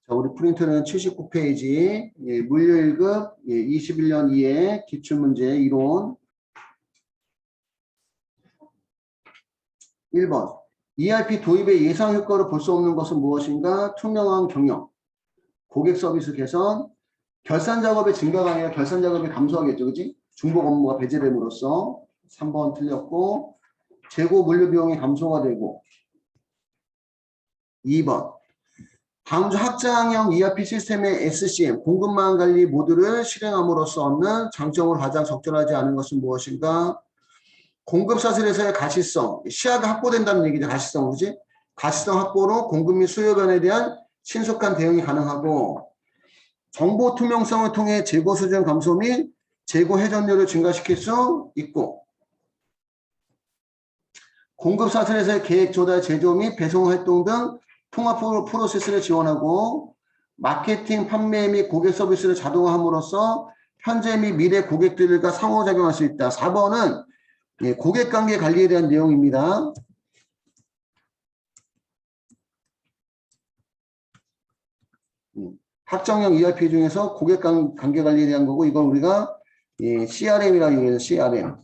자, 우리 프린터는 79페이지, 예, 물류 1급, 예, 21년 2회 기출문제 이론 1번. ERP 도입의 예상 효과를 볼 수 없는 것은 무엇인가? 투명한 경영, 고객 서비스 개선, 결산 작업의 증가가 아니라 결산 작업이 감소하겠죠. 그지? 중복 업무가 배제됨으로써 3번 틀렸고, 재고 물류 비용이 감소가 되고, 2번. 다음 중 확장형 ERP 시스템의 SCM, 공급망 관리 모듈을 실행함으로써 얻는 장점으로 가장 적절하지 않은 것은 무엇인가? 공급 사슬에서의 가시성, 시야가 확보된다는 얘기죠. 가시성, 그지? 가시성 확보로 공급 및 수요 변화에 대한 신속한 대응이 가능하고, 정보 투명성을 통해 재고 수준 감소 및 재고 회전율을 증가시킬 수 있고, 공급 사슬에서의 계획 조달, 제조 및 배송 활동 등 통합 프로세스를 지원하고, 마케팅, 판매 및 고객 서비스를 자동화함으로써 현재 및 미래 고객들과 상호작용할 수 있다. 4번은 예, 고객관계 관리에 대한 내용입니다. 확정형 ERP 중에서 고객관계 관리에 대한 거고, 이건 우리가 예, CRM이라고 얘기해요. CRM.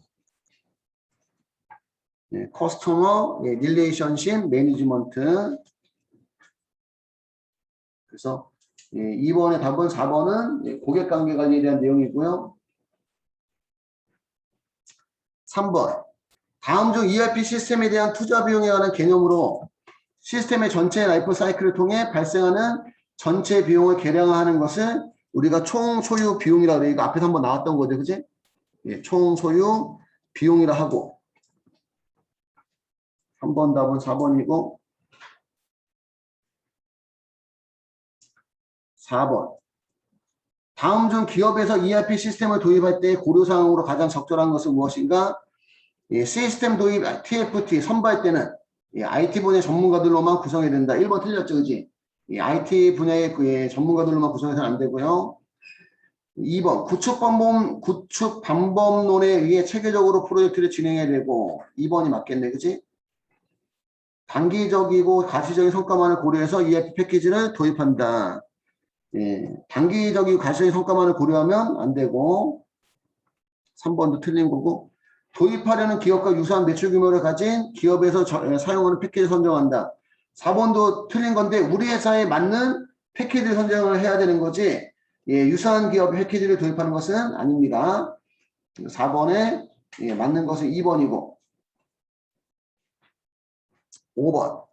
예, 커스터머 릴레이션십 매니지먼트. 그래서 예, 2번의 답은 4번은 예, 고객관계 관리에 대한 내용이고요. 3번. 다음 중 ERP 시스템에 대한 투자 비용에 관한 개념으로 시스템의 전체 라이프 사이클을 통해 발생하는 전체 비용을 계량화하는 것을 우리가 총 소유 비용이라고 그래요. 이거 앞에서 한번 나왔던 거죠. 그지? 예, 총 소유 비용이라 하고. 3번 답은 4번이고 4번. 다음 중 기업에서 ERP 시스템을 도입할 때 고려사항으로 가장 적절한 것은 무엇인가? 예, 시스템 도입 TFT 선발 때는 예, IT 분야 전문가들로만 구성해야 된다. 1번 틀렸죠. 그지? 예, IT 분야의 예, 전문가들로만 구성해서는 안 되고요. 2번 구축 방법론에 의해 체계적으로 프로젝트를 진행해야 되고 2번이 맞겠네. 그지? 단기적이고 가시적인 성과만을 고려해서 ERP 패키지를 도입한다. 예, 단기적이고 가시적인 성과만을 고려하면 안 되고 3번도 틀린 거고 도입하려는 기업과 유사한 매출 규모를 가진 기업에서 사용하는 패키지를 선정한다. 4번도 틀린 건데 우리 회사에 맞는 패키지를 선정을 해야 되는 거지 예, 유사한 기업 패키지를 도입하는 것은 아닙니다. 4번에 예, 맞는 것은 2번이고 5번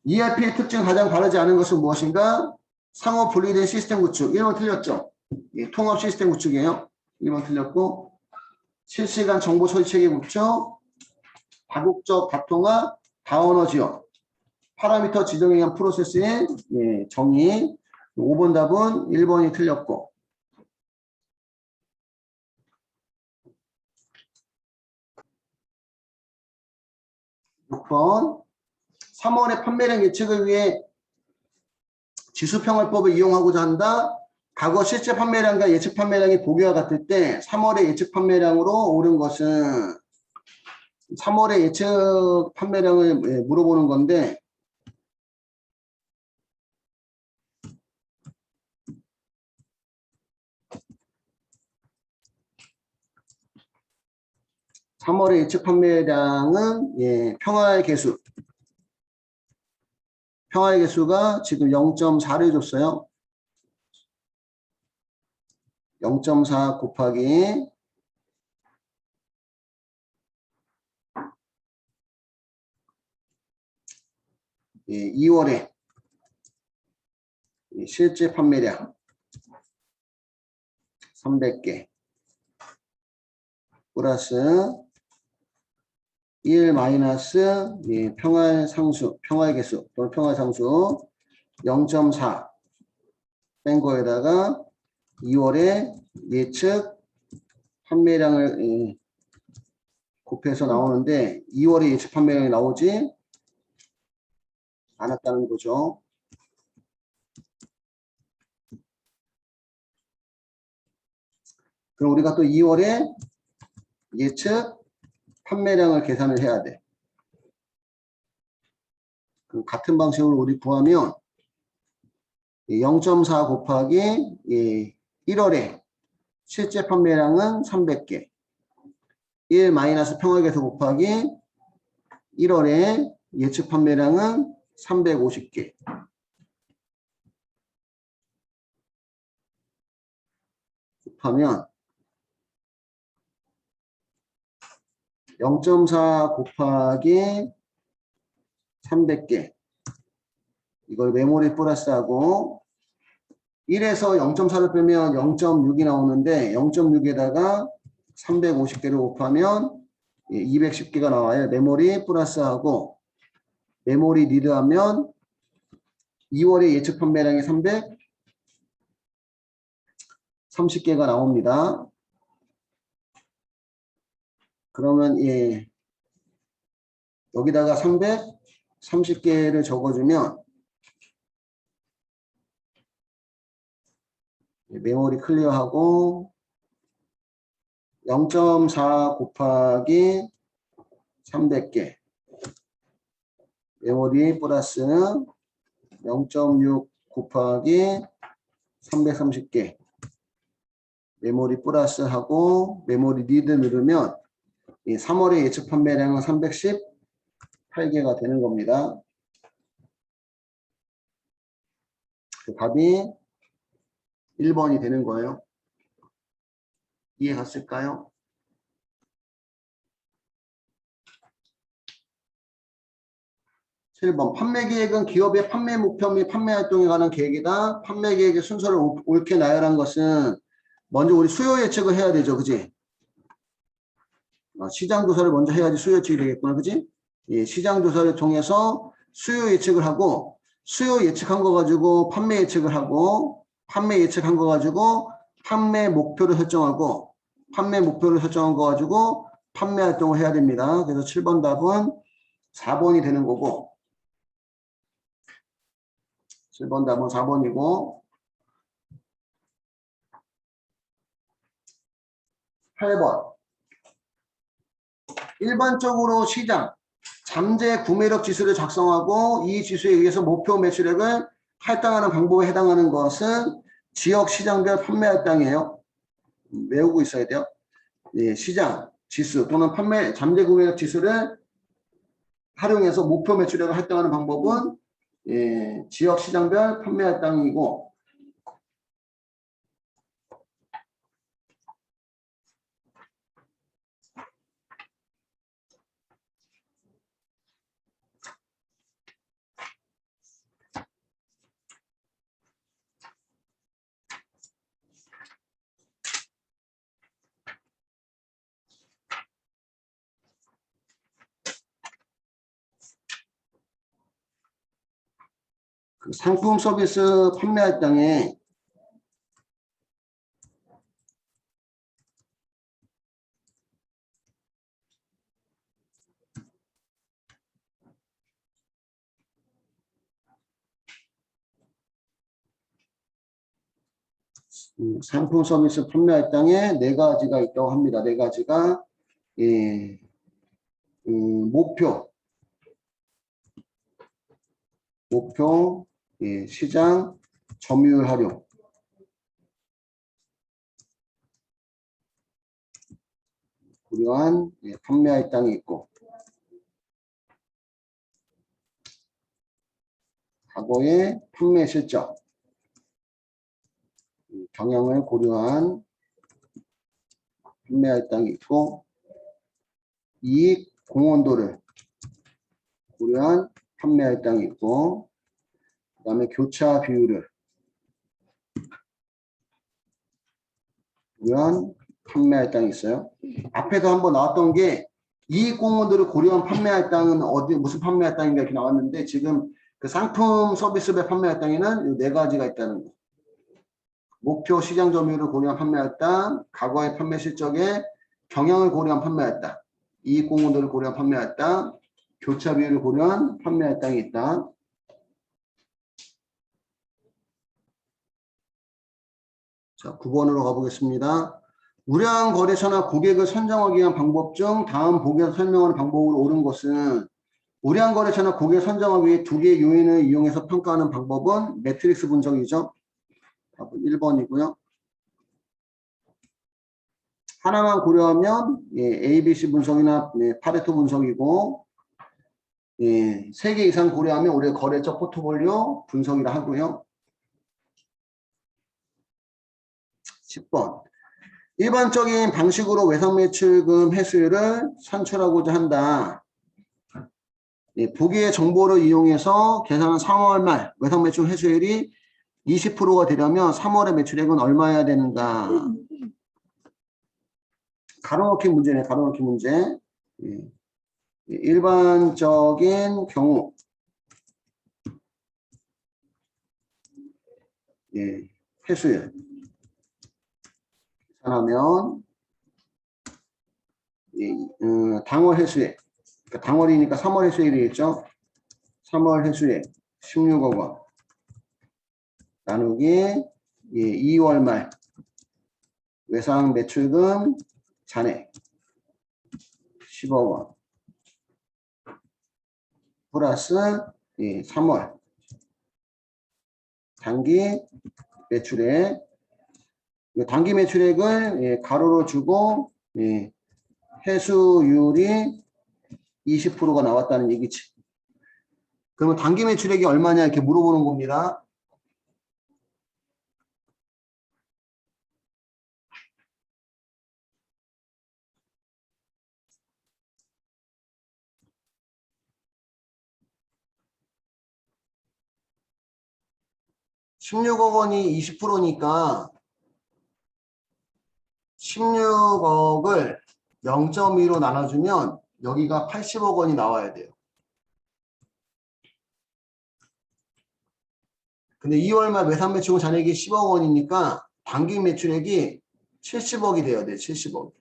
ERP의 특징 가장 바르지 않은 것은 무엇인가? 상호 분리된 시스템 구축 1번 틀렸죠. 예, 통합 시스템 구축이에요. 1번 틀렸고 실시간 정보 처리 체계 구축, 다국적 다통화, 다언어 지원, 파라미터 지정에 의한 프로세스의 예, 정의. 5번 답은 1번이 틀렸고 6번 3월의 판매량 예측을 위해 지수평활법을 이용하고자 한다. 과거 실제 판매량과 예측 판매량이 보기와 같을 때 3월의 예측 판매량으로 오른 것은 3월의 예측 판매량을 예, 물어보는 건데 3월의 예측 판매량은 예, 평화의 개수. 평화의 개수가 지금 0.4를 줬어요. 0.4 곱하기 예, 2월에 예, 실제 판매량 300개 플러스 1 마이너스 예, 평화의 상수, 평화의 개수 또는 평화의 상수 0.4 뺀 거에다가 2월에 예측 판매량을 예, 곱해서 나오는데 2월에 예측 판매량이 나오지 않았다는 거죠. 그럼 우리가 또 2월에 예측 판매량을 계산을 해야 돼. 그럼 같은 방식으로 우리 구하면 0.4 곱하기 1월에 실제 판매량은 300개. 1 마이너스 평화계수 곱하기 1월에 예측 판매량은 350개. 곱하면 0.4 곱하기 300개. 이걸 메모리 플러스하고 1에서 0.4를 빼면 0.6이 나오는데 0.6에다가 350개를 곱하면 210개가 나와요. 메모리 플러스하고 메모리 리드하면 2월에 예측 판매량이 330개가 나옵니다. 그러면 여기다가 330개를 적어주면 메모리 클리어하고 0.4 곱하기 300개 메모리 플러스는 0.6 곱하기 330개 메모리 플러스하고 메모리 리드 누르면 3월의 예측 판매량은 318개가 되는 겁니다. 그 답이 1번이 되는 거예요. 이해 갔을까요? (7번) 판매 계획은 기업의 판매 목표 및 판매 활동에 관한 계획이다. 판매 계획의 순서를 옳게 나열한 것은 먼저 우리 수요 예측을 해야 되죠. 그지? 시장 조사를 먼저 해야지 수요 예측이 되겠구나. 그지? 시장 조사를 통해서 수요 예측을 하고 수요 예측한 거 가지고 판매 예측을 하고 판매 예측한 거 가지고 판매 목표를 설정하고 판매 목표를 설정한 거 가지고 판매 활동을 해야 됩니다. 그래서 7번 답은 4번이 되는 거고 7번 답은 4번이고 8번 일반적으로 시장 잠재 구매력 지수를 작성하고 이 지수에 의해서 목표 매출액을 할당하는 방법에 해당하는 것은 지역 시장별 판매 할당이에요. 외우고 있어야 돼요. 시장 지수 또는 판매 잠재 구매력 지수를 활용해서 목표 매출액을 할당하는 방법은 지역 시장별 판매 할당이고 그 상품 서비스 판매 할당에 상품 서비스 판매 할당에 4가지가 있다고 합니다. 4가지가 목표 시장 점유율 활용 고려한 판매 할당이 있고 과거의 판매 실적 경영을 고려한 판매 할당이 있고 이익 공헌도를 고려한 판매 할당이 있고 그 다음에 교차 비율을 고려한 판매 할당이 있어요. 앞에도 한번 나왔던 게 이익 공헌도를 고려한 판매 할당은 어디 무슨 판매 할당인가 이렇게 나왔는데 지금 그 상품 서비스별 판매 할당에는 이 4가지가 있다는 거. 목표 시장 점유율을 고려한 판매 할당, 과거의 판매 실적에 경영을 고려한 판매 할당, 이익 공헌도를 고려한 판매 할당, 교차 비율을 고려한 판매 할당이 있다. 자, 9번으로 가보겠습니다. 우량 거래처나 고객을 선정하기 위한 방법 중 다음 보기에서 설명하는 방법으로 옳은 것은 우량 거래처나 고객 선정하기 위해 두 개의 요인을 이용해서 평가하는 방법은 매트릭스 분석이죠. 답은 1번이고요. 하나만 고려하면 ABC 분석이나 파레토 분석이고, 세 개 이상 고려하면 우리가 거래처 포트폴리오 분석이라 하고요. 10번. 일반적인 방식으로 외상매출금 회수율을 산출하고자 한다. 보기의 정보를 이용해서 계산한 3월 말 외상매출 회수율이 20%가 되려면 3월의 매출액은 얼마여야 되는가. 가로넣기 문제네, 가로넣기 문제. 일반적인 경우, 회수율. 계산하면, 당월 회수액. 그러니까 당월이니까 3월 회수액이 되겠죠. 3월 회수액 16억 원. 나누기 2월 말 외상 매출금 잔액 10억 원. 플러스 3월 단기 매출액. 단기 매출액을 가로로 주고 회수율이 20%가 나왔다는 얘기지. 그러면 단기 매출액이 얼마냐 이렇게 물어보는 겁니다. (16억) 원이 20%니까 16억을 0.2로 나눠주면 여기가 80억 원이 나와야 돼요. 근데 2월 말 외상 매출금 잔액이 10억 원이니까 단기 매출액이 70억이 돼야 돼. 70억.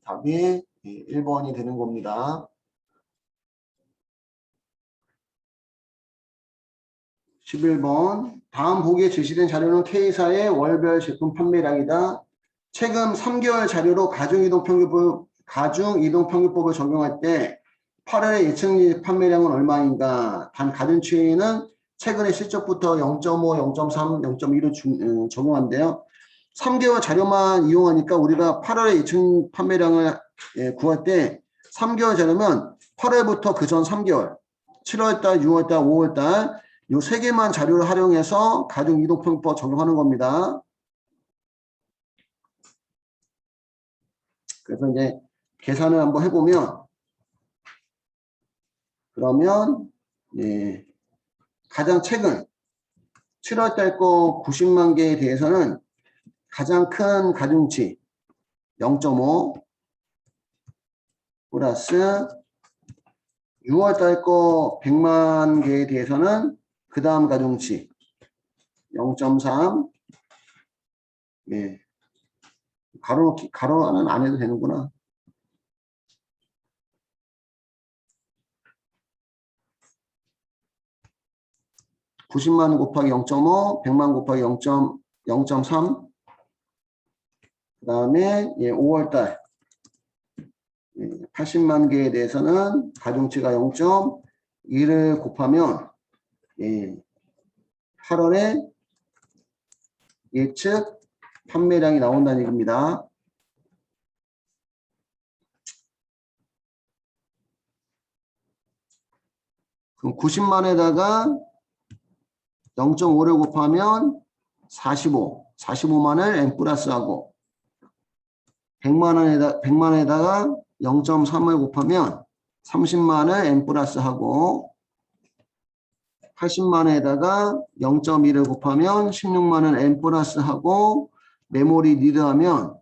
답이 1번이 되는 겁니다. 11번. 다음 보기에 제시된 자료는 K사의 월별 제품 판매량이다. 최근 3개월 자료로 가중이동평균법을 적용할 때 8월의 예측 판매량은 얼마인가? 단 가중치는 최근의 실적부터 0.5, 0.3, 0.2로 적용한대요. 3개월 자료만 이용하니까 우리가 8월의 예측 판매량을 구할 때 3개월 자료면 8월부터 그 전 3개월, 7월달, 6월달, 5월달 요 세 개만 자료를 활용해서 가중이동평균법 적용하는 겁니다. 그래서 이제 계산을 한번 해보면 그러면 가장 최근 7월달 거 90만 개에 대해서는 가장 큰 가중치 0.5 플러스 6월달 거 100만 개에 대해서는 그 다음 가중치 0.3 가로는 안 해도 되는구나. (90만) 곱하기 0.5, 100만 곱하기 0.3. 그 다음에 5월달 80만 개에 대해서는 가중치가 0.2를 곱하면 8월에 예측 판매량이 나온다는 얘기입니다. 그럼 90만에다가 0.5를 곱하면 45만을 n 플러스하고 100만에다가 0.3을 곱하면 30만을 n 플러스하고 80만에다가 0.2를 곱하면 16만을 n 플러스하고 메모리 리드하면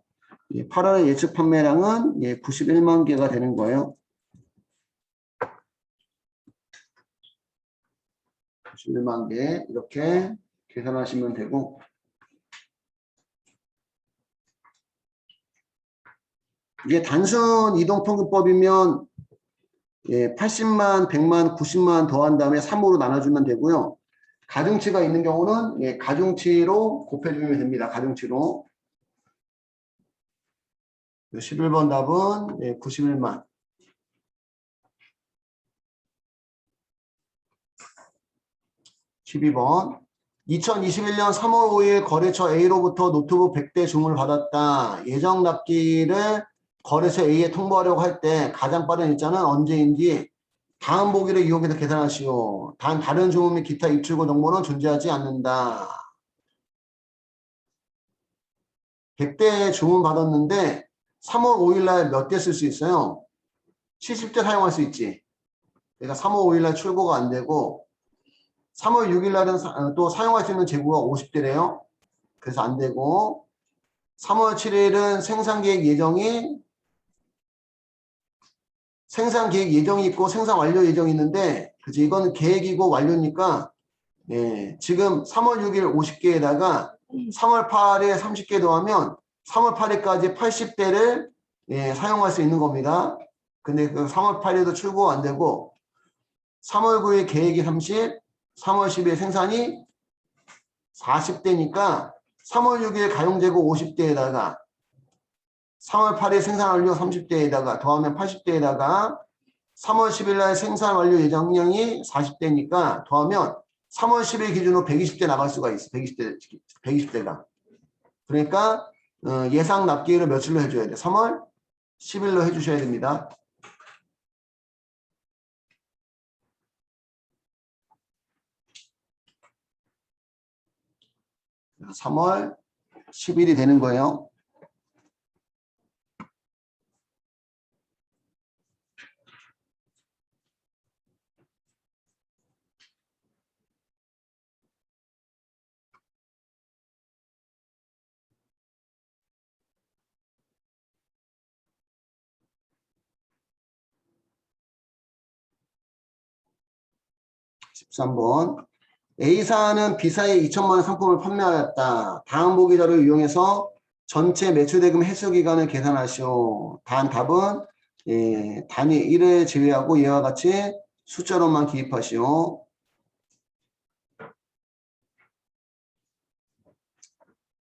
8월의 예측 판매량은 91만 개가 되는 거예요. 91만 개 이렇게 계산하시면 되고, 이게 단순 이동평균법이면 예, 80만, 100만, 90만 더한 다음에 3으로 나눠주면 되고요. 가중치가 있는 경우는 예, 가중치로 곱해주면 됩니다. 가중치로. 11번 답은 예, 91만. 12번. 2021년 3월 5일 거래처 A로부터 노트북 100대 주문을 받았다. 예정 납기를 거래처 A에 통보하려고 할 때 가장 빠른 일자는 언제인지 다음 보기를 이용해서 계산하시오. 단 다른 주문 및 기타 입출고 정보는 존재하지 않는다. 100대 주문 받았는데 3월 5일 날 몇 대 쓸 수 있어요? 70대 사용할 수 있지. 그러니까 3월 5일 날 출고가 안 되고 3월 6일 날은 또 사용할 수 있는 재고가 50대래요. 그래서 안 되고 3월 7일은 생산 계획 예정이 있고 생산 완료 예정이 있는데 그치 이거는 계획이고 완료니까 예, 지금 3월 6일 50개에다가 3월 8일 30개 더하면 3월 8일까지 80대를 예, 사용할 수 있는 겁니다. 근데 그 3월 8일도 출고가 안 되고 3월 9일 계획이 30, 3월 10일 생산이 40대니까 3월 6일 가용재고 50대에다가 3월 8일 생산 완료 30대에다가 더하면 80대에다가 3월 10일 날 생산 완료 예정량이 40대니까 더하면 3월 10일 기준으로 120대 나갈 수가 있어. 120대가. 그러니까 예상 납기일을 며칠로 해줘야 돼? 3월 10일로 해주셔야 됩니다. 3월 10일이 되는 거예요. (13번) A사는 B사에 2천만 원 상품을 판매하였다. 다음 보기 자료를 이용해서 전체 매출대금 해수기간을 계산하시오. 단 답은 예, 단위 1을 제외하고 이와 같이 숫자로만 기입하시오.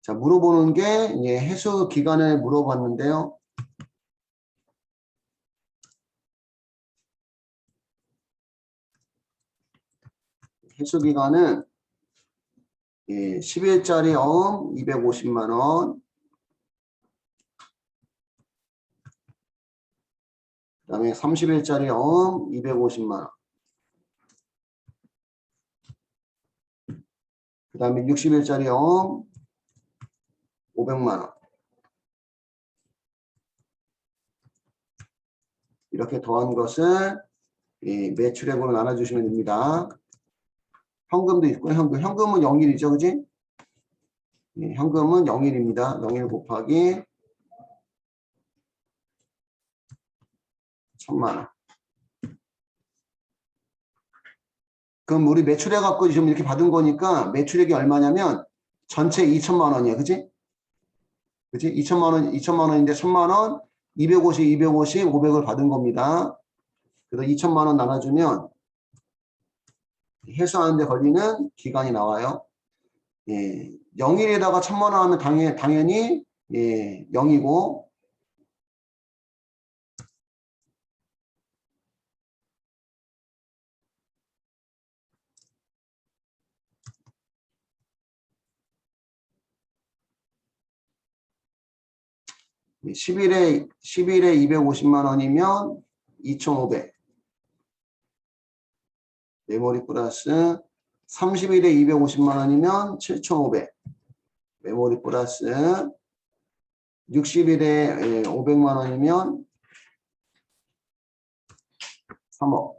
자, 물어보는 게 예, 해수 기간을 물어봤는데요. 해수 기간은 예, 10일짜리 어음 250만 원. 그다음에 30일짜리 어음 250만 원. 그다음에 60일짜리 어음 500만 원. 이렇게 더한 것을 예, 매출액으로 나눠주시면 됩니다. 현금도 있고 현금은 0일이죠, 그지? 예, 현금은 0일입니다. 0일 곱하기 1000만 원. 그럼 우리 매출액 갖고 지금 이렇게 받은 거니까 매출액이 얼마냐면 전체 2천만 원이야, 그지? 그지? 2천만 원인데 1000만 원, 250, 250, 500을 받은 겁니다. 그래서 2천만 원 나눠주면 회수하는데 걸리는 기간이 나와요. 예, 0일에다가 1000만 원 하면 당연히 예, 0이고 10일에 250만 원이면 2,500. 메모리 플러스 30일에 250만 원이면 7,500. 메모리 플러스 60일에 500만 원이면 3억.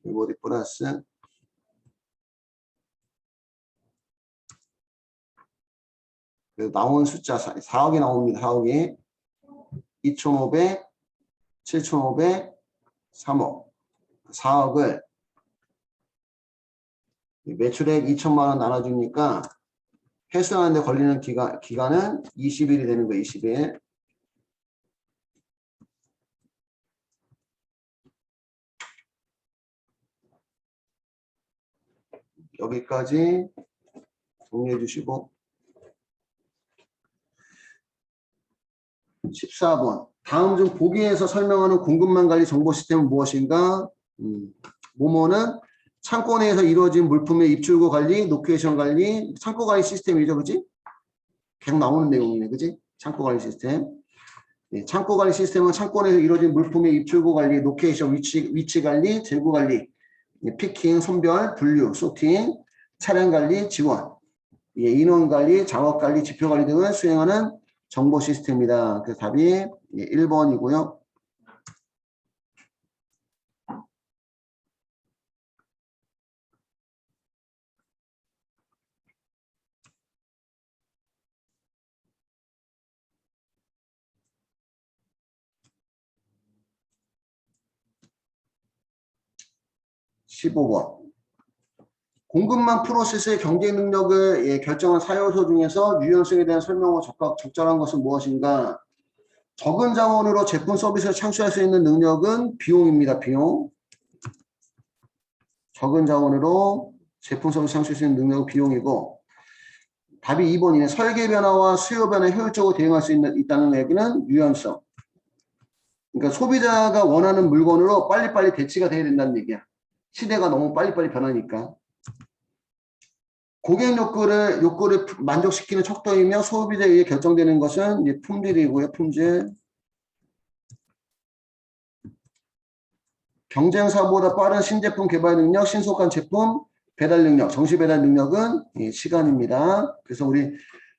메모리 플러스 나온 숫자 4억이 나옵니다. 4억이 2,500, 7,500, 3억. 4억을 매출액 2천만 원 나눠주니까 회수하는데 걸리는 기간은 20일이 되는 거예요. 20일. 여기까지 정리해 주시고 14번. 다음 중 보기에서 설명하는 공급망 관리 정보 시스템은 무엇인가? 모모는 창고 내에서 이루어진 물품의 입출구 관리, 로케이션 관리, 창고 관리 시스템이죠, 그지? 계속 나오는 내용이네, 그지? 창고 관리 시스템. 네, 창고 관리 시스템은 창고 내에서 이루어진 물품의 입출구 관리, 로케이션, 위치 관리, 재고 관리, 피킹, 선별, 분류, 소팅, 차량 관리, 지원, 인원 관리, 작업 관리, 지표 관리 등을 수행하는 정보 시스템이다. 그래서 답이 1번이고요. (15번) 공급망 프로세스의 경쟁 능력을 결정한 사요소 중에서 유연성에 대한 설명으로 적절한 것은 무엇인가? 적은 자원으로 제품 서비스를 창출할 수 있는 능력은 비용입니다. 비용. 적은 자원으로 제품 서비스 창출할 수 있는 능력은 비용이고, 답이 2번이네. 설계 변화와 수요 변화에 효율적으로 대응할 수 있다는 얘기는 유연성. 그러니까 소비자가 원하는 물건으로 빨리빨리 대치가 돼야 된다는 얘기야. 시대가 너무 빨리빨리 변하니까. 고객 욕구를 만족시키는 척도이며 소비자에 의해 결정되는 것은 이제 품질이고요. 품질. 경쟁사보다 빠른 신제품 개발 능력, 신속한 제품 배달 능력, 정시 배달 능력은 시간입니다. 그래서 우리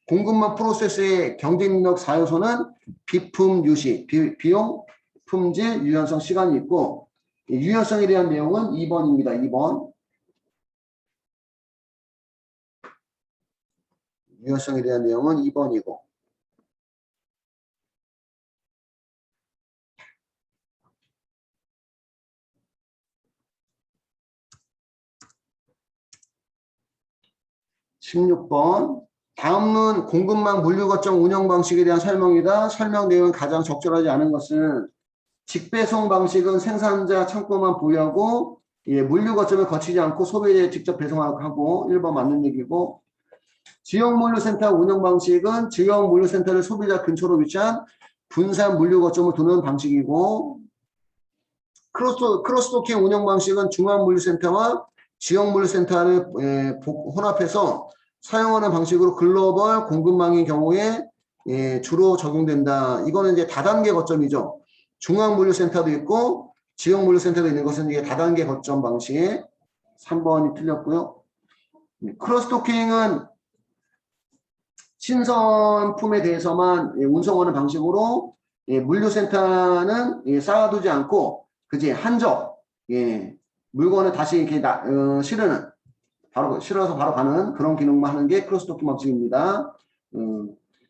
공급망 프로세스의 경쟁 능력 4요소는 비품 유시, 비용, 품질, 유연성, 시간이 있고, 유연성에 대한 내용은 2번입니다. 2번. 유연성에 대한 내용은 2번이고. (16번) 다음은 공급망 물류 거점 운영 방식에 대한 설명이다. 설명 내용은 가장 적절하지 않은 것은 직배송 방식은 생산자 창고만 보유하고 물류 거점을 거치지 않고 소비자에 직접 배송하고 1번 맞는 얘기고, 지역 물류센터 운영 방식은 지역 물류센터를 소비자 근처로 위치한 분산 물류 거점을 두는 방식이고, 크로스도킹 운영 방식은 중앙 물류센터와 지역 물류센터를 혼합해서 사용하는 방식으로 글로벌 공급망인 경우에 주로 적용된다. 이거는 이제 다단계 거점이죠. 중앙 물류센터도 있고 지역 물류센터도 있는 것은 이게 다단계 거점 방식. 3번이 틀렸고요. 크로스도킹은 신선품에 대해서만 운송하는 방식으로 물류센터는 쌓아두지 않고 그지 한적 물건을 다시 이렇게 실으는 바로 실어서 바로 가는 그런 기능만 하는 게 크로스도킹 방식입니다.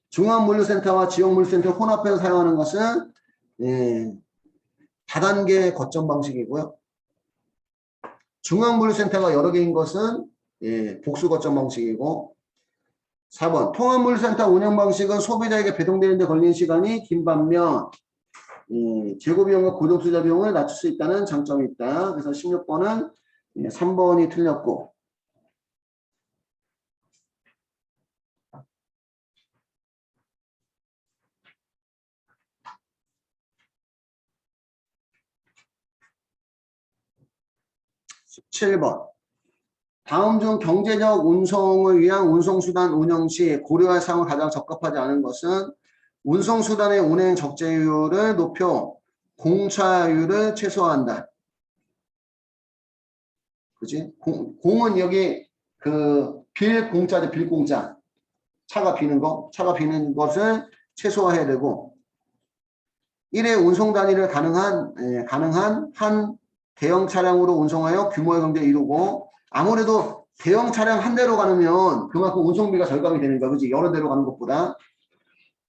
중앙 물류센터와 지역 물류센터 혼합해서 사용하는 것은 다단계 거점 방식이고요. 중앙 물류센터가 여러 개인 것은 복수 거점 방식이고, 4번 통합 물류센터 운영 방식은 소비자에게 배송되는 데 걸리는 시간이 긴 반면 재고 비용과 고정 투자 비용을 낮출 수 있다는 장점이 있다. 그래서 16번은 3번이 틀렸고, (17번) 다음 중 경제적 운송을 위한 운송수단 운영 시 고려할 사항을 가장 적합하지 않은 것은 운송수단의 운행 적재율을 높여 공차율을 최소화한다. 그지? 공은 여기 빌공짜죠. 빌공짜. 차가 비는 것을 최소화해야 되고, 1회 운송 단위를 가능한 한 대형 차량으로 운송하여 규모의 경제를 이루고, 아무래도 대형 차량 한 대로 가면 그만큼 운송비가 절감이 되는 거야. 그지? 여러 대로 가는 것보다.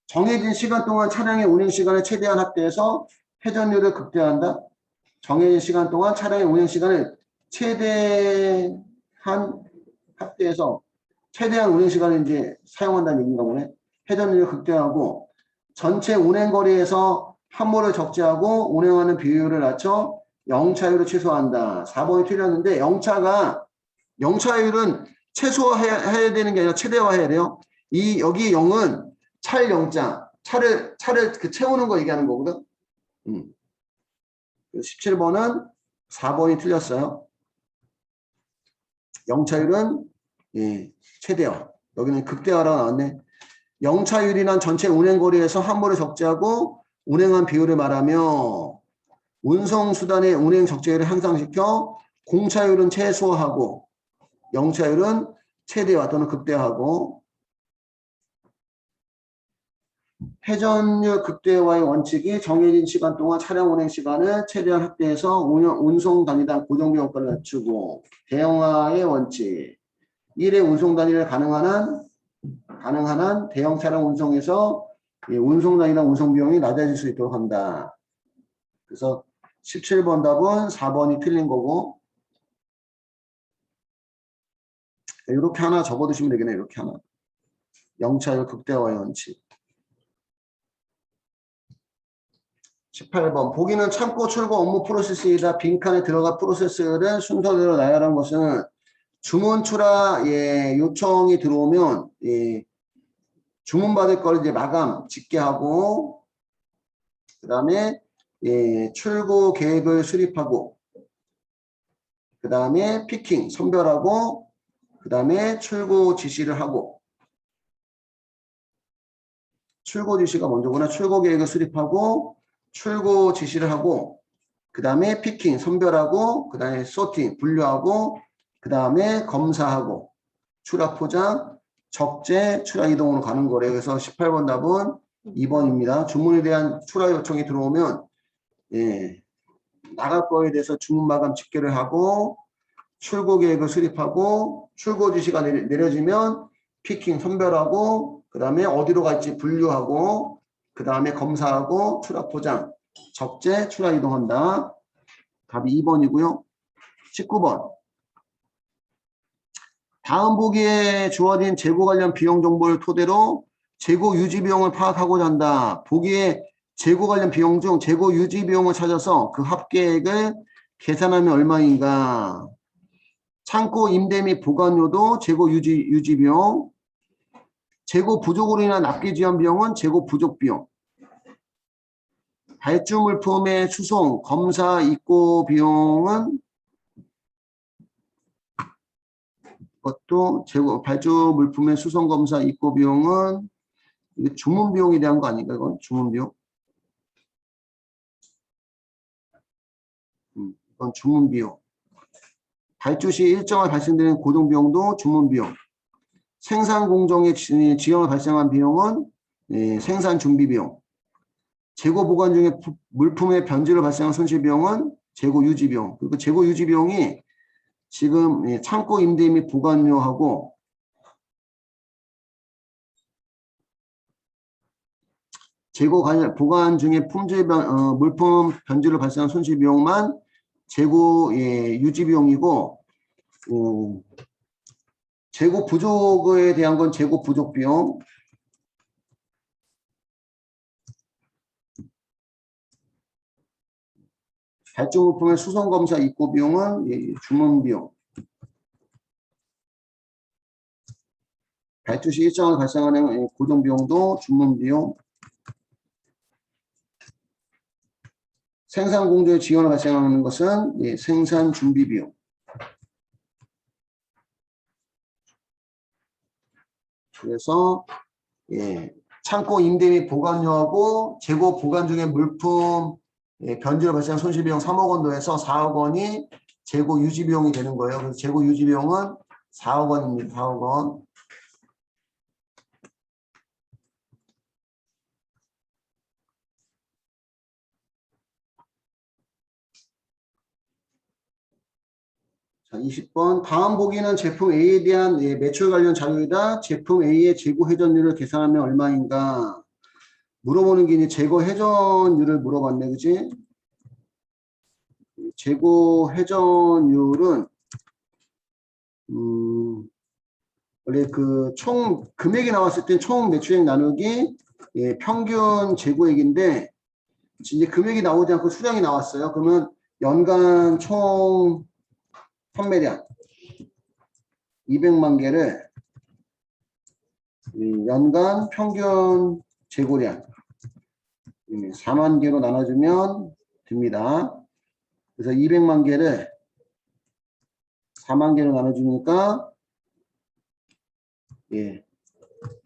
정해진 시간 동안 차량의 운행 시간을 최대한 확대해서 회전율을 극대화한다. 정해진 시간 동안 차량의 운행 시간을 최대한 확대해서 최대한 운행 시간을 이제 사용한다는 얘기인가 보네. 회전율을 극대화하고, 전체 운행 거리에서 함몰을 적재하고 운행하는 비율을 낮춰 영차율을 최소화한다. 4번이 틀렸는데 영차가 영차율은 최소화해야 되는 게 아니라 최대화해야 돼요. 여기 0은 찰 영자, 차를 그 채우는 거 얘기하는 거거든. 17번은 4번이 틀렸어요. 영차율은 예, 최대화. 여기는 극대화라고 나왔네. 영차율이란 전체 운행거리에서 함몰을 적재하고 운행한 비율을 말하며 운송수단의 운행 적재율을 향상시켜 공차율은 최소화하고 영차율은 최대화 또는 극대화하고 회전율 극대화의 원칙이 정해진 시간 동안 차량 운행 시간을 최대한 확대해서 운송 단위당 고정비 효과를 낮추고 대형화의 원칙 1회 운송 단위를 가능한 한 대형 차량 운송에서 운송 단위당 운송 비용이 낮아질 수 있도록 한다. 그래서 17번 답은 4번이 틀린 거고 이렇게 하나 적어두시면 되겠네. 이렇게 하나. 영차율 극대화의 원칙. 18번 보기는 참고 출고 업무 프로세스이다. 빈칸에 들어가 프로세스를 순서대로 나열한 것은 주문 출하 요청이 들어오면 주문 받을 걸 이제 마감 집계하고 그 다음에 출고 계획을 수립하고 그 다음에 피킹 선별하고 그 다음에 출고 지시를 하고 출고 지시가 먼저구나. 출고 계획을 수립하고 출고 지시를 하고 그 다음에 피킹 선별하고 그 다음에 소팅 분류하고 그 다음에 검사하고 출하 포장 적재 출하 이동으로 가는 거래요. 그래서 18번 답은 2번입니다. 주문에 대한 출하 요청이 들어오면 나갈 거에 대해서 주문 마감 집계를 하고 출고 계획을 수립하고 출고 지시가 내려지면 피킹 선별하고 그 다음에 어디로 갈지 분류하고 그 다음에 검사하고 출하 포장 적재 출하 이동한다. 답이 2번이고요. 19번 다음 보기에 주어진 재고 관련 비용 정보를 토대로 재고 유지 비용을 파악하고자 한다. 보기에 재고 관련 비용 중 재고 유지 비용을 찾아서 그 합계액을 계산하면 얼마인가. 창고 임대 및 보관료도 재고 유지 비용. 재고 부족으로 인한 납기 지연 비용은 재고 부족 비용. 발주 물품의 수송, 검사, 입고 비용은 그것도 재고 발주 물품의 수송, 검사, 입고 비용은 이게 주문 비용에 대한 거 아닌가? 이건 주문 비용. 이건 주문 비용. 발주 시 일정을 발생되는 고정 비용도 주문 비용. 생산 공정에 지연을 발생한 비용은 생산 준비 비용. 재고 보관 중에 물품의 변질로 발생한 손실 비용은 재고 유지 비용. 그리고 재고 유지 비용이 지금 창고 임대 및 보관료하고 재고 보관 중에 물품 변질로 발생한 손실 비용만 재고 유지 비용이고 재고 부족에 대한 건 재고 부족 비용. 발주 물품의 수송 검사 입고 비용은 주문 비용. 발주 시 일정을 발생하는 고정 비용도 주문 비용. 생산 공조에 지연을 발생하는 것은 생산 준비 비용. 그래서 창고 임대 및 보관료하고 재고 보관 중에 물품 변질로 발생한 손실 비용 3억 원 더해서 4억 원이 재고 유지 비용이 되는 거예요. 그래서 재고 유지 비용은 4억 원입니다. 4억 원. 자, 20번. 다음 보기는 제품 A에 대한 매출 관련 자료이다. 제품 A의 재고 회전율을 계산하면 얼마인가? 물어보는 게 이제 재고 회전율을 물어봤네, 그지? 재고 회전율은 원래 그 총 금액이 나왔을 때 총 매출액 나누기 평균 재고액인데 이제 금액이 나오지 않고 수량이 나왔어요. 그러면 연간 총 판매량 200만 개를 연간 평균 재고량 4만 개로 나눠주면 됩니다. 그래서 200만 개를 4만 개로 나눠주니까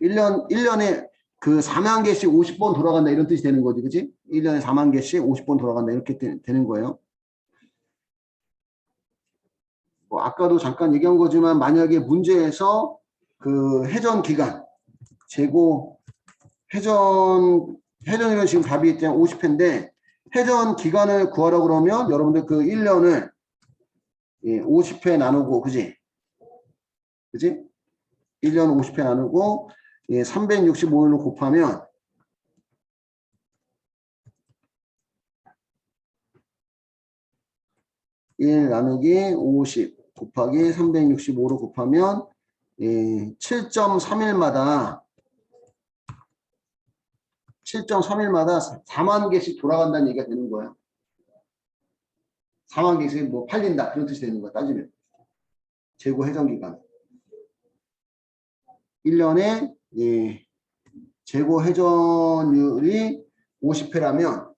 1년에 그 4만 개씩 50번 돌아간다 이런 뜻이 되는 거지. 그치? 1년에 4만 개씩 50번 돌아간다 이렇게 되는 거예요. 뭐 아까도 잠깐 얘기한 거지만 만약에 문제에서 그 회전 기간 재고 회전이면 지금 답이 있잖아요. 50회인데 회전 기간을 구하라고 그러면 여러분들 그 1년을 50회 나누고 그지? 1년 50회 나누고 365일로 곱하면 1 나누기 50 곱하기 365로 곱하면 7.3일마다 4만 개씩 돌아간다는 얘기가 되는 거예요. 4만 개씩 뭐 팔린다 그런 뜻이 되는 거야. 따지면 재고 회전 기간 1년에 재고 회전율이 50회라면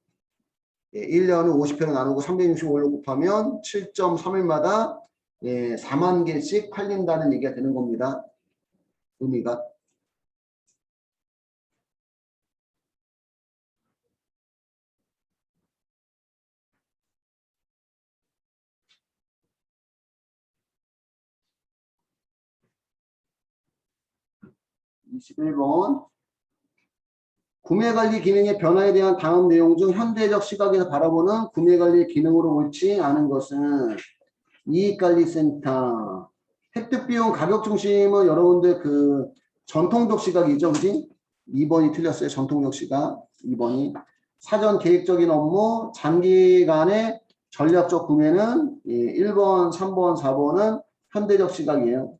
1년을 50회로 나누고 365일로 곱하면 7.3일마다 4만 개씩 팔린다는 얘기가 되는 겁니다. 의미가. (21번) 구매관리 기능의 변화에 대한 다음 내용 중 현대적 시각에서 바라보는 구매관리 기능으로 옳지 않은 것은 이익관리센터. 획득비용 가격 중심은 여러분들 그 전통적 시각이죠. 그지? 2번이 틀렸어요. 전통적 시각. 2번이. 사전 계획적인 업무, 장기간의 전략적 구매는 1번, 3번, 4번은 현대적 시각이에요.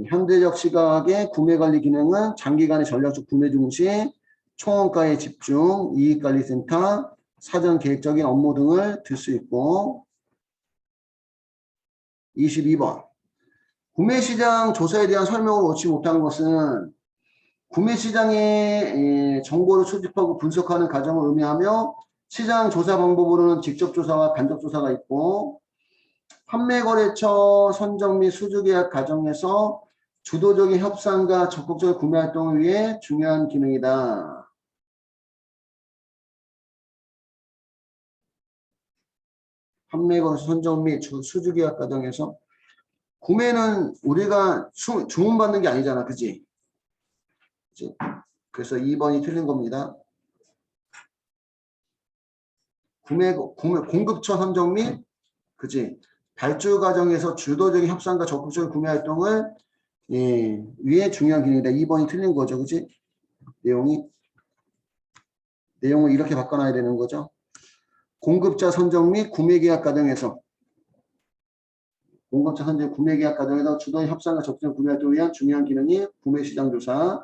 현대적 시각의 구매관리 기능은 장기간의 전략적 구매 중심, 총원가에 집중, 이익관리센터, 사전 계획적인 업무 등을 들 수 있고 22번 구매시장 조사에 대한 설명을 옳지 못한 것은 구매시장의 정보를 수집하고 분석하는 과정을 의미하며 시장 조사 방법으로는 직접 조사와 간접 조사가 있고 판매거래처 선정 및 수주계약 과정에서 주도적인 협상과 적극적인 구매활동을 위해 중요한 기능이다. 판매거래처 선정 및 수주계약 과정에서 구매는 우리가 주문받는 게 아니잖아. 그치? 그래서 2번이 틀린 겁니다. 공급처 선정 및 그치? 발주 과정에서 주도적인 협상과 적극적인 구매 활동을 위에 중요한 기능이다. 2번이 틀린 거죠. 그치? 내용을 이렇게 바꿔놔야 되는 거죠. 공급자 선정 및 구매계약 과정에서 구매계약 과정에서 주도적인 협상과 적극적인 구매 활동을 위한 중요한 기능이 구매시장 조사.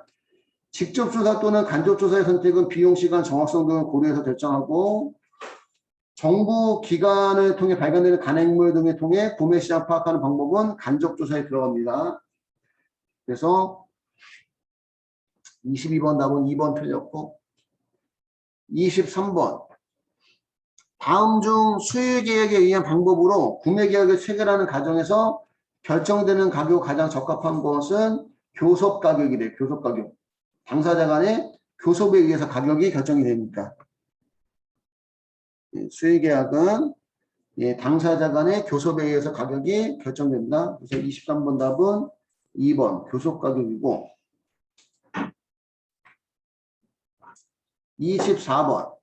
직접 조사 또는 간접 조사의 선택은 비용, 시간, 정확성 등을 고려해서 결정하고 정부 기관을 통해 발견되는 간행물 등을 통해 구매시장 파악하는 방법은 간접 조사에 들어갑니다. 그래서 22번 답은 2번 틀렸고 23번 다음 중 수익계획에 의한 방법으로 구매계약을 체결하는 과정에서 결정되는 가격이 가장 적합한 것은 교섭가격이래요. 교섭가격. 당사자 간의 교섭에 의해서 가격이 결정이 됩니까? 수의계약은 당사자 간의 교섭에 의해서 가격이 결정됩니다. 그래서 23번 답은 2번 교섭가격이고 24번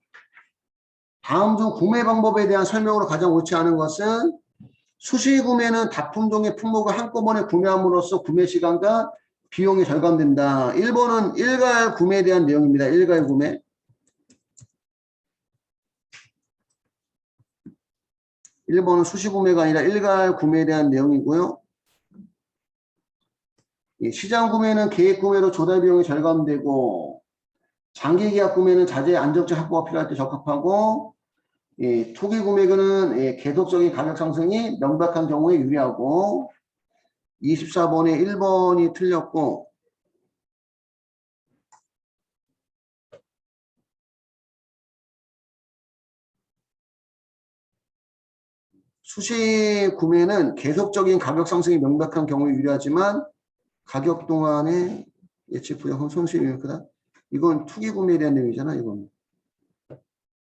다음 중 구매 방법에 대한 설명으로 가장 옳지 않은 것은 수시구매는 다품종의 품목을 한꺼번에 구매함으로써 구매 시간과 비용이 절감된다. 1번은 일괄 구매에 대한 내용입니다. 일괄 구매. 1번은 수시구매가 아니라 일괄 구매에 대한 내용이고요. 시장 구매는 계획 구매로 조달 비용이 절감되고 장기 계약 구매는 자재 안정적 확보가 필요할 때 적합하고 초기 구매는 계속적인 가격 상승이 명백한 경우에 유리하고 24번에 1번이 틀렸고 수시 구매는 계속적인 가격 상승이 명백한 경우에 유리하지만 가격 동안에 예측 부족한 손실이 크다. 이건 투기 구매에 대한 내용이잖아. 이건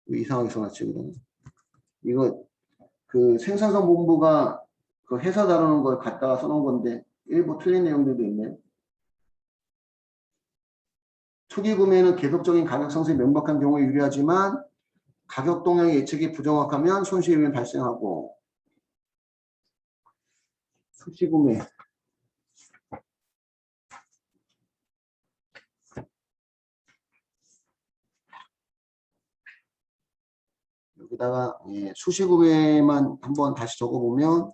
이상하게 써놨지. 이거 그 생산성 본부가 그 회사 다루는 걸 갖다가 써놓은 건데 일부 틀린 내용들도 있네. 투기 구매는 계속적인 가격 상승이 명백한 경우에 유리하지만 가격 동향의 예측이 부정확하면 손실이 발생하고 수시 구매 여기다가 수시 구매만 한번 다시 적어보면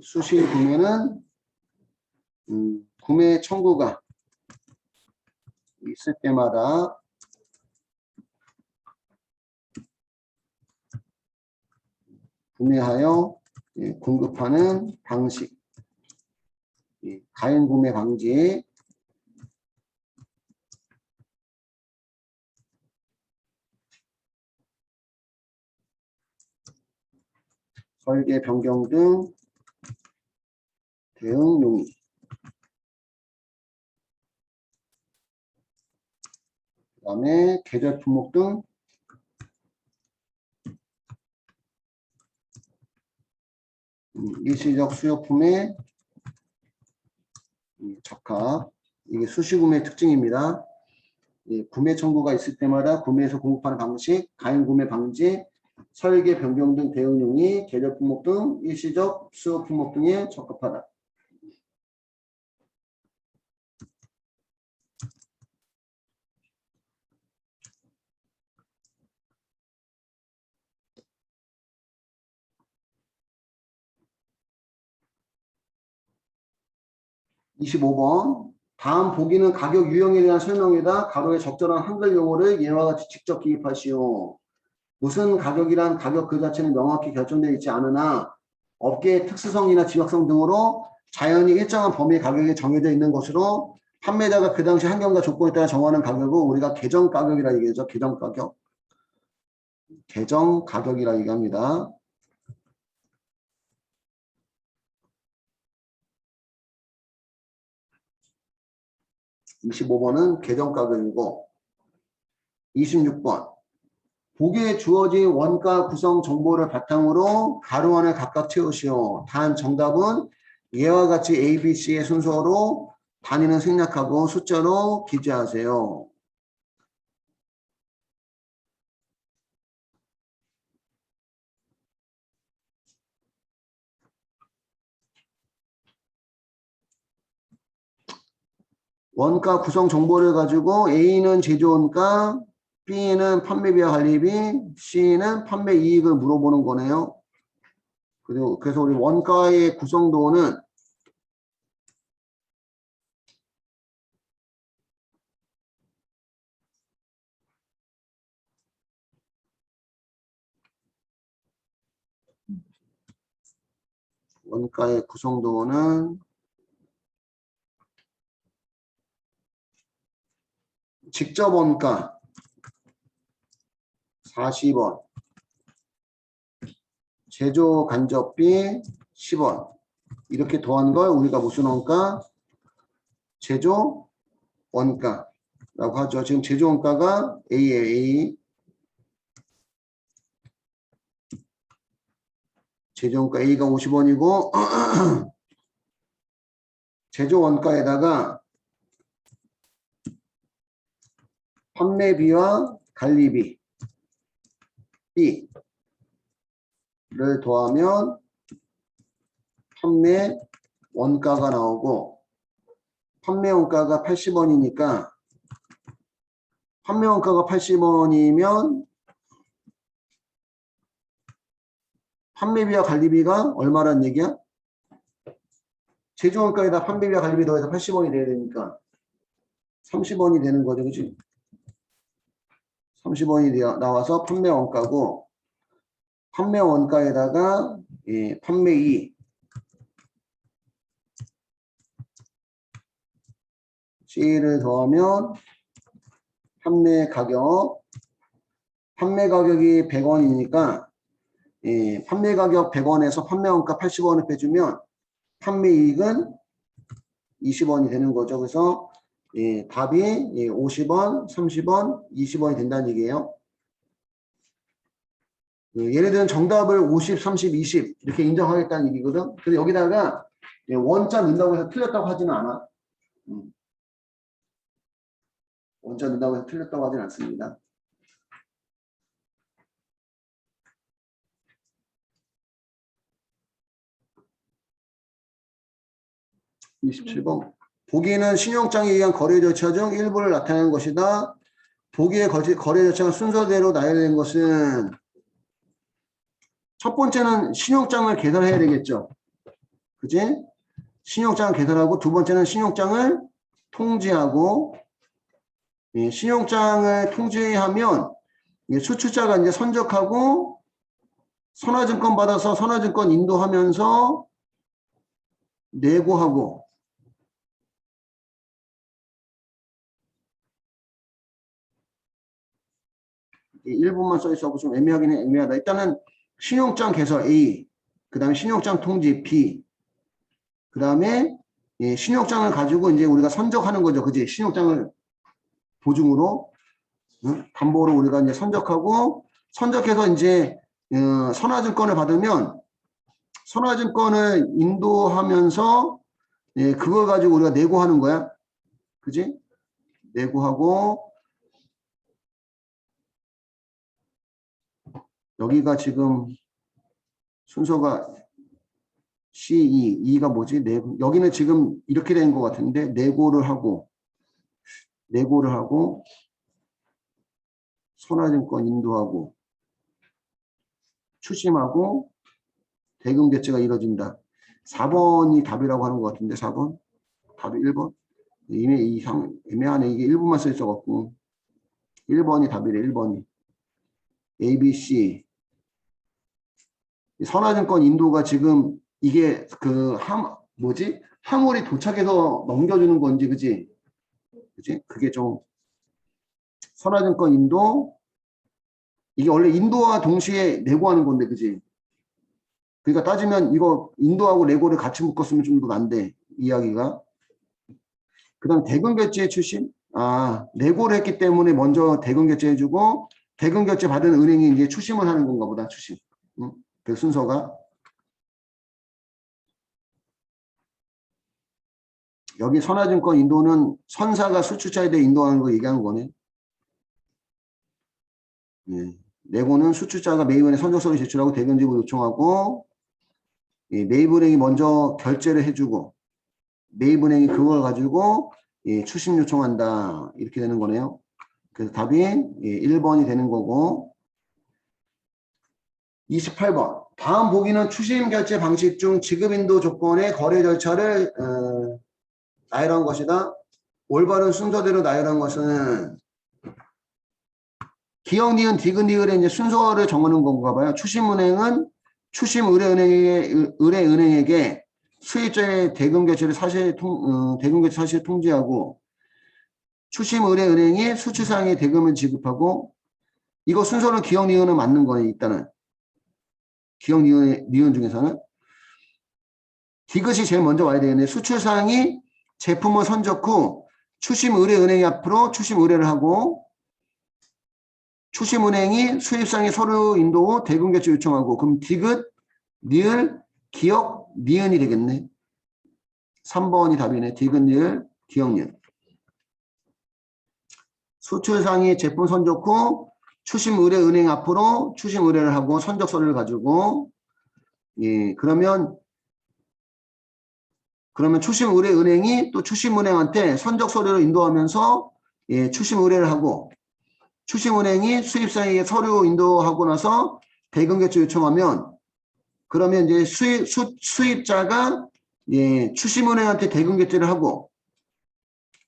수시 구매는 구매 청구가 있을 때마다 구매하여 공급하는 방식, 가행 구매 방지, 설계 변경 등 대응 용의. 그 다음에 계절 품목 등 일시적 수요품의 적합. 이게 수시구매 특징입니다. 구매 청구가 있을 때마다 구매해서 공급하는 방식, 가행 구매 방지, 설계 변경 등 대응 용의, 계절 품목 등 일시적 수요 품목 등에 적합하다. (25번) 다음 보기는 가격 유형에 대한 설명이다. 가로에 적절한 한글 용어를 예와 같이 직접 기입하시오. 무슨 가격이란 가격 그 자체는 명확히 결정되어 있지 않으나 업계의 특수성이나 지역성 등으로 자연히 일정한 범위의 가격이 정해져 있는 것으로 판매자가 그 당시 환경과 조건에 따라 정하는 가격을 우리가 계정 가격이라 얘기하죠. 계정 가격. 계정 가격이라 얘기합니다. 25번은 계정 가격이고 26번 보기에 주어진 원가 구성 정보를 바탕으로 가로 안을 각각 채우시오. 단 정답은 예와 같이 A, B, C의 순서로 단위는 생략하고 숫자로 기재하세요. 원가 구성 정보를 가지고 A는 제조원가, B는 판매비와 관리비, C는 판매 이익을 물어보는 거네요. 그리고 그래서 우리 원가의 구성도는 직접 원가 40원, 제조 간접비 10원 이렇게 더한 걸 우리가 무슨 원가? 제조 원가라고 하죠. 지금 제조 원가가 A예요. A. 제조 원가 A가 50원이고 제조 원가에다가 판매비와 관리비 B를 더하면 판매 원가가 나오고 판매 원가가 80원이니까 판매 원가가 80원이면 판매비와 관리비가 얼마란 얘기야? 제조원가에다 판매비와 관리비 더해서 80원이 돼야 되니까 30원이 되는 거죠. 그치? 30원이 나와서 판매원가고, 판매원가에다가 판매이 C를 더하면 판매 가격이 100원이니까 판매 가격 100원에서 판매원가 80원을 빼주면 판매이익은 20원이 되는 거죠. 그래서 답이 50원, 30원, 20원이 된다는 얘기예요. 예를 들면 정답을 50, 30, 20 이렇게 인정하겠다는 얘기거든. 그래서 여기다가 원자 넣는다고 해서 틀렸다고 하지는 않아. 원자 넣는다고 해서 틀렸다고 하지는 않습니다. 27번. 보기는 신용장에 의한 거래 절차 중 일부를 나타내는 것이다. 보기의 거래 절차가 순서대로 나열된 것은 첫 번째는 신용장을 개설해야 되겠죠. 그지? 신용장을 개설하고 두 번째는 신용장을 통지하고 신용장을 통지하면 수출자가 이제 선적하고 선화증권 받아서 선화증권 인도하면서 내고하고 일부만 써있어서 좀 애매하긴 해. 애매하다. 일단은 신용장 개설 A, 그 다음에 신용장 통지 B, 그 다음에 신용장을 가지고 이제 우리가 선적하는 거죠. 그지? 신용장을 보증으로, 담보로 우리가 이제 선적하고, 선적해서 이제, 선화증권을 받으면, 선화증권을 인도하면서, 그걸 가지고 우리가 내고하는 거야. 그지? 내고하고, 여기가 지금 순서가 C2, 2가 뭐지? 내고, 여기는 지금 이렇게 된 것 같은데, 내고를 하고, 선화증권 인도하고, 추심하고, 대금 결제가 이루어진다. 4번이 답이라고 하는 것 같은데, 4번? 답이 1번? 애매하네. 이게 1번만 써 있어갖고. 1번이 답이래, 1번이. A, B, C. 선화증권 인도가 지금 이게 화물이 도착해서 넘겨주는 건지, 그지? 그게 좀, 선화증권 인도, 이게 원래 인도와 동시에 내고하는 건데, 그지? 그러니까 따지면 이거 인도하고 레고를 같이 묶었으면 좀 더 난데, 이야기가. 그 다음 대금 결제 출신? 레고를 했기 때문에 먼저 대금 결제해주고, 대금 결제 받은 은행이 이제 추심을 하는 건가 보다, 추심. 그 순서가. 여기 선화증권 인도는 선사가 수출자에 대해 인도하는 거 얘기하는 거네. 레고는 수출자가 매입은행 선적서를 제출하고 대금 지급을 요청하고, 매입은행이 먼저 결제를 해주고, 매입은행이 그걸 가지고 추심 요청한다. 이렇게 되는 거네요. 그래서 답이 1번이 되는 거고, 28번. 다음 보기는 추심 결제 방식 중 지급인도 조건의 거래 절차를 나열한 것이다. 올바른 순서대로 나열한 것은 기역, 니은, 디귿, 니을의 이제 순서를 정하는 건가 봐요. 추심은행은 추심 의뢰은행에게 수입자의 대금 결제를 대금 결제 사실 통지하고, 추심 의뢰은행이 수출사항의 대금을 지급하고, 이거 순서는 기역, 니은은 맞는 거예요. 일단은 기역, 니은 중에서는 디귿이 제일 먼저 와야 되겠네. 수출사항이 제품을 선적 후 추심 의뢰은행이 앞으로 추심 의뢰를 하고, 추심은행이 수입상의 서류 인도 후 대금 결제 요청하고, 그럼 디귿, 니을, 기역, 니은이 되겠네. 3번이 답이네. 디귿, 니을, 기역, 니은. 수출상이 제품 선적 후 추심 의뢰은행 앞으로 추심 의뢰를 하고 선적 서류를 가지고, 그러면 추심 의뢰은행이 또 추심은행한테 선적 서류를 인도하면서 추심 의뢰를 하고, 추심은행이 수입사에게 서류 인도하고 나서 대금 결제 요청하면 그러면 이제 수입자가 예, 추심은행한테 대금 결제를 하고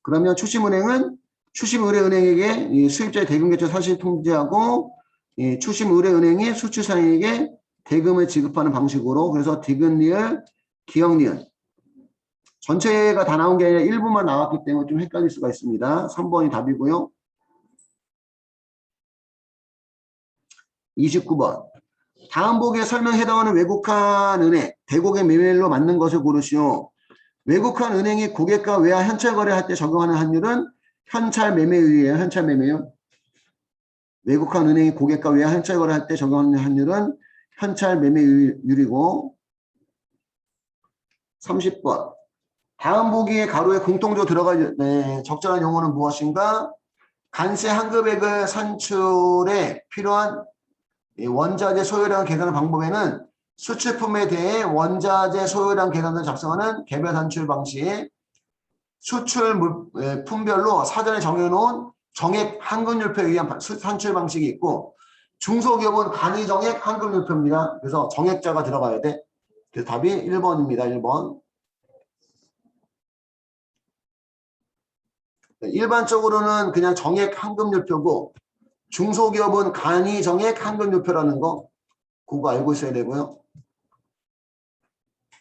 그러면 추심은행은 추심의뢰은행에게 이 수입자의 대금 결제 사실 통지하고 이 추심의뢰은행이 수출사에게 대금을 지급하는 방식으로 그래서 디귿리을, 기역리을 전체가 다 나온 게 아니라 일부만 나왔기 때문에 좀 헷갈릴 수가 있습니다. 3번이 답이고요. 29번. 다음 보기에 설명에 해당하는 외국한 은행, 대국의 매매일로 맞는 것을 고르시오. 외국한 은행이 고객과 외화 현찰 거래할 때 적용하는 환율은 현찰 매매율이에요. 현찰 매매율. 외국한 은행이 고객과 외화 현찰 거래할 때 적용하는 환율은 현찰 매매율이고 30번. 다음 보기에 가로에 공통적으로 들어갈 적절한 용어는 무엇인가? 간세 환급액을 산출에 필요한 원자재 소요량 계산의 방법에는 수출품에 대해 원자재 소요량 계산을 작성하는 개별 산출 방식, 수출품별로 사전에 정해놓은 정액 환급율표에 의한 산출 방식이 있고 중소기업은 간이정액 환급율표입니다. 그래서 정액자가 들어가야 돼. 그래서 답이 1번입니다. 1번. 일반적으로는 그냥 정액 환급율표고 중소기업은 간이정액 환급율표라는 거 그거 알고 있어야 되고요.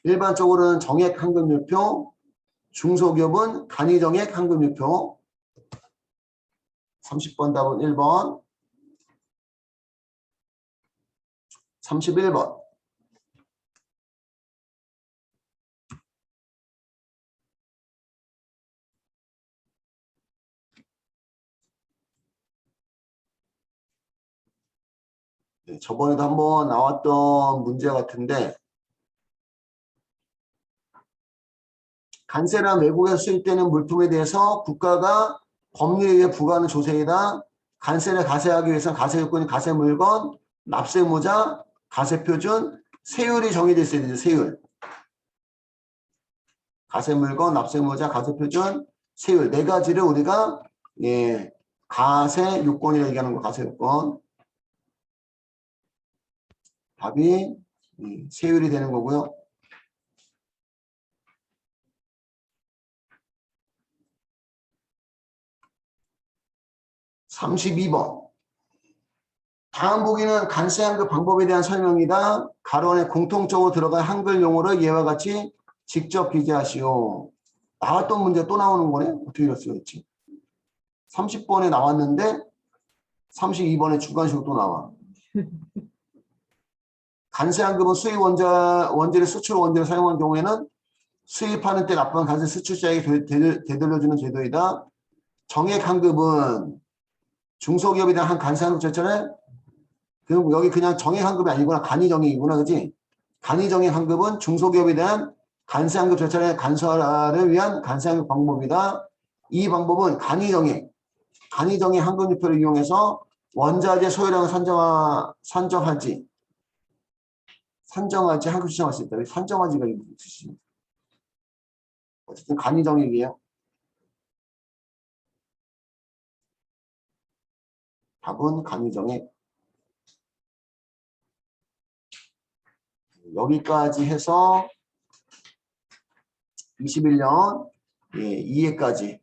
일반적으로는 정액 환급율표, 중소기업은 간이정액 환급율표. 30번 답은 1번. 31번. 네, 저번에도 한번 나왔던 문제 같은데 간세나 외국에서 수입되는 물품에 대해서 국가가 법률에 의해 부과하는 조세이다. 간세를 가세하기 위해서 가세요건이 가세물건, 납세모자, 가세표준, 세율이 정해져 있어야 되죠. 세율. 가세물건, 납세모자, 가세표준, 세율. 네 가지를 우리가 예, 가세요건이라고 얘기하는 거 가세요건. 답이 세율이 되는 거고요. (32번) 다음 보기는 간세 환급 방법에 대한 설명이다. 가로 안에 공통적으로 들어간 한글 용어를 이와 같이 직접 기재하시오. 나왔던 문제 또 나오는 거네? 어떻게 이럴 수가 있지? 30번에 나왔는데 32번에 주관식으로 또 나와. 간세 환급은 수입 원재료 수출 원재료 사용한 경우에는 수입하는 때 납부한 간세 수출자에게 되돌려주는 제도이다. 정액 환급은 중소기업에 대한 한 간세 환급 절차를 그럼 여기 그냥 정액 환급이 아니구나. 간이정액이구나. 그지? 간이정액 환급은 중소기업에 대한 간세 환급 절차의 간소화를 위한 간세 환급 방법이다. 이 방법은 간이정액 환급유표를 이용해서 원자재 소요량을 산정하지 환급 신청할 수 있다. 산정하지가 무슨 뜻이지? 어쨌든 간이정액이에요. 답은 간이정액. 여기까지 해서 21년 2회까지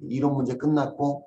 이론 문제 끝났고